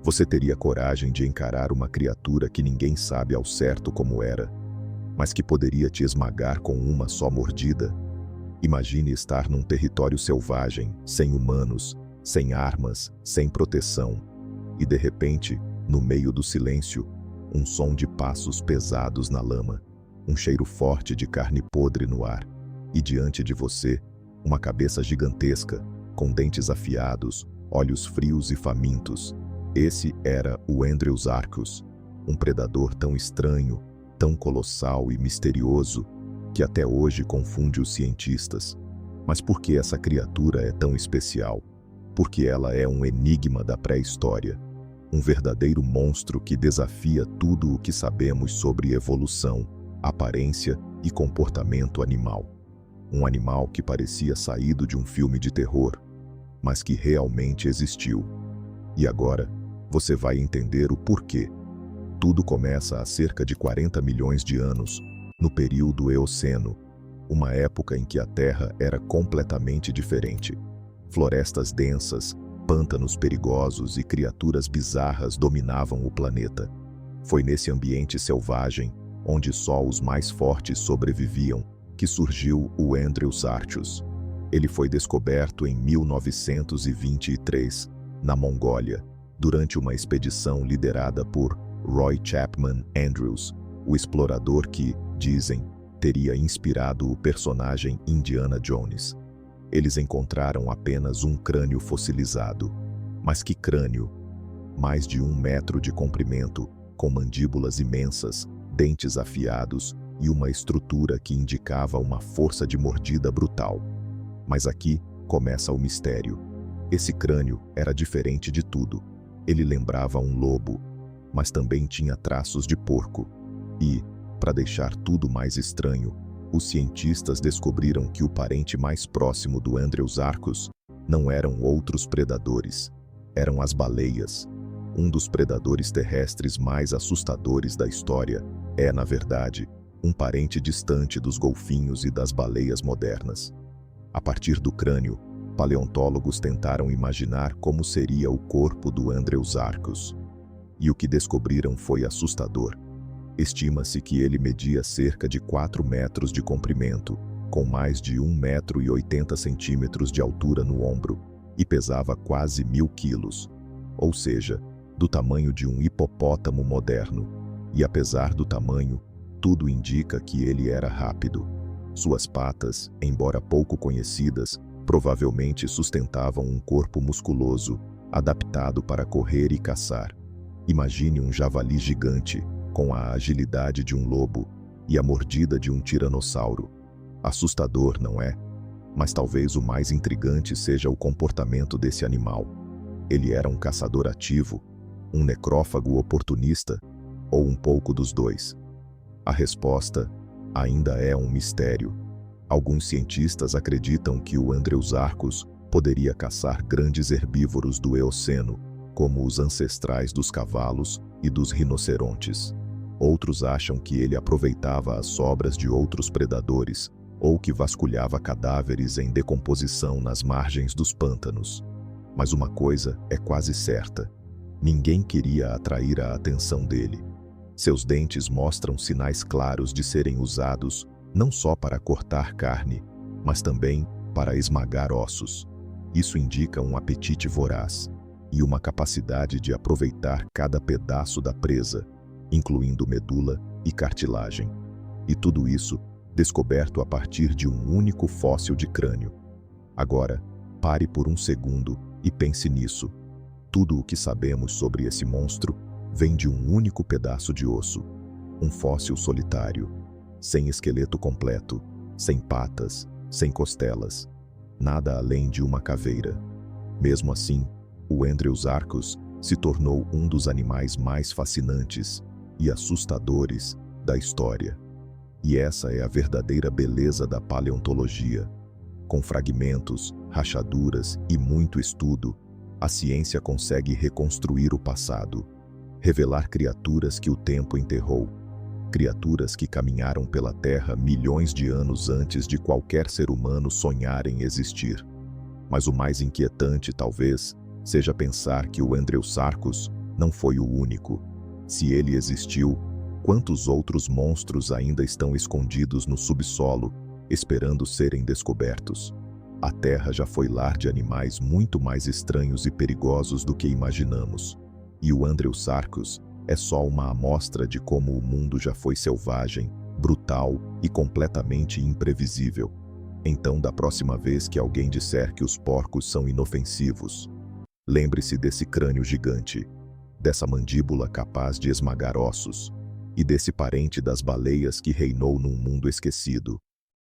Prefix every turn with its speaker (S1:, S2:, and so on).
S1: Você teria coragem de encarar uma criatura que ninguém sabe ao certo como era, mas que poderia te esmagar com uma só mordida? Imagine estar num território selvagem, sem humanos, sem armas, sem proteção, e de repente, no meio do silêncio, um som de passos pesados na lama, um cheiro forte de carne podre no ar, e diante de você, uma cabeça gigantesca, com dentes afiados, olhos frios e famintos. Esse era o Andreusarchus, um predador tão estranho, tão colossal e misterioso, que até hoje confunde os cientistas. Mas por que essa criatura é tão especial? Porque ela é um enigma da pré-história, um verdadeiro monstro que desafia tudo o que sabemos sobre evolução, aparência e comportamento animal. Um animal que parecia saído de um filme de terror, mas que realmente existiu. E agora, você vai entender o porquê. Tudo começa há cerca de 40 milhões de anos, no período Eoceno, uma época em que a Terra era completamente diferente. Florestas densas, pântanos perigosos e criaturas bizarras dominavam o planeta. Foi nesse ambiente selvagem, onde só os mais fortes sobreviviam, que surgiu o Andreusarchus. Ele foi descoberto em 1923, na Mongólia, durante uma expedição liderada por Roy Chapman Andrews, o explorador que, dizem, teria inspirado o personagem Indiana Jones. Eles encontraram apenas um crânio fossilizado. Mas que crânio! Mais de 1 metro de comprimento, com mandíbulas imensas, dentes afiados e uma estrutura que indicava uma força de mordida brutal. Mas aqui começa o mistério. Esse crânio era diferente de tudo. Ele lembrava um lobo, mas também tinha traços de porco. E, para deixar tudo mais estranho, os cientistas descobriram que o parente mais próximo do Andreusarchus não eram outros predadores, eram as baleias. Um dos predadores terrestres mais assustadores da história é, na verdade, um parente distante dos golfinhos e das baleias modernas. A partir do crânio, paleontólogos tentaram imaginar como seria o corpo do Andreusarchus. E o que descobriram foi assustador. Estima-se que ele media cerca de 4 metros de comprimento, com mais de 1,80 m de altura no ombro, e pesava quase 1.000 quilos, ou seja, do tamanho de um hipopótamo moderno. E apesar do tamanho, tudo indica que ele era rápido. Suas patas, embora pouco conhecidas, provavelmente sustentavam um corpo musculoso, adaptado para correr e caçar. Imagine um javali gigante, com a agilidade de um lobo e a mordida de um tiranossauro. Assustador, não é? Mas talvez o mais intrigante seja o comportamento desse animal. Ele era um caçador ativo, um necrófago oportunista, ou um pouco dos dois? A resposta ainda é um mistério. Alguns cientistas acreditam que o Andreusarchus poderia caçar grandes herbívoros do Eoceno, como os ancestrais dos cavalos e dos rinocerontes. Outros acham que ele aproveitava as sobras de outros predadores, ou que vasculhava cadáveres em decomposição nas margens dos pântanos. Mas uma coisa é quase certa: ninguém queria atrair a atenção dele. Seus dentes mostram sinais claros de serem usados não só para cortar carne, mas também para esmagar ossos. Isso indica um apetite voraz e uma capacidade de aproveitar cada pedaço da presa, incluindo medula e cartilagem. E tudo isso descoberto a partir de um único fóssil de crânio. Agora, pare por um segundo e pense nisso. Tudo o que sabemos sobre esse monstro vem de um único pedaço de osso, um fóssil solitário, sem esqueleto completo, sem patas, sem costelas, nada além de uma caveira. Mesmo assim, o Andreusarchus se tornou um dos animais mais fascinantes e assustadores da história. E essa é a verdadeira beleza da paleontologia. Com fragmentos, rachaduras e muito estudo, a ciência consegue reconstruir o passado, revelar criaturas que o tempo enterrou, criaturas que caminharam pela Terra milhões de anos antes de qualquer ser humano sonhar em existir. Mas o mais inquietante, talvez, seja pensar que o Andreusarchus Não foi o único. Se ele existiu, quantos outros monstros ainda estão escondidos no subsolo, esperando serem descobertos? A Terra já foi lar de animais muito mais estranhos e perigosos do que imaginamos. E o Andreusarchus é só uma amostra de como o mundo já foi selvagem, brutal e completamente imprevisível. Então, da próxima vez que alguém disser que os porcos são inofensivos, lembre-se desse crânio gigante, dessa mandíbula capaz de esmagar ossos, e desse parente das baleias que reinou num mundo esquecido.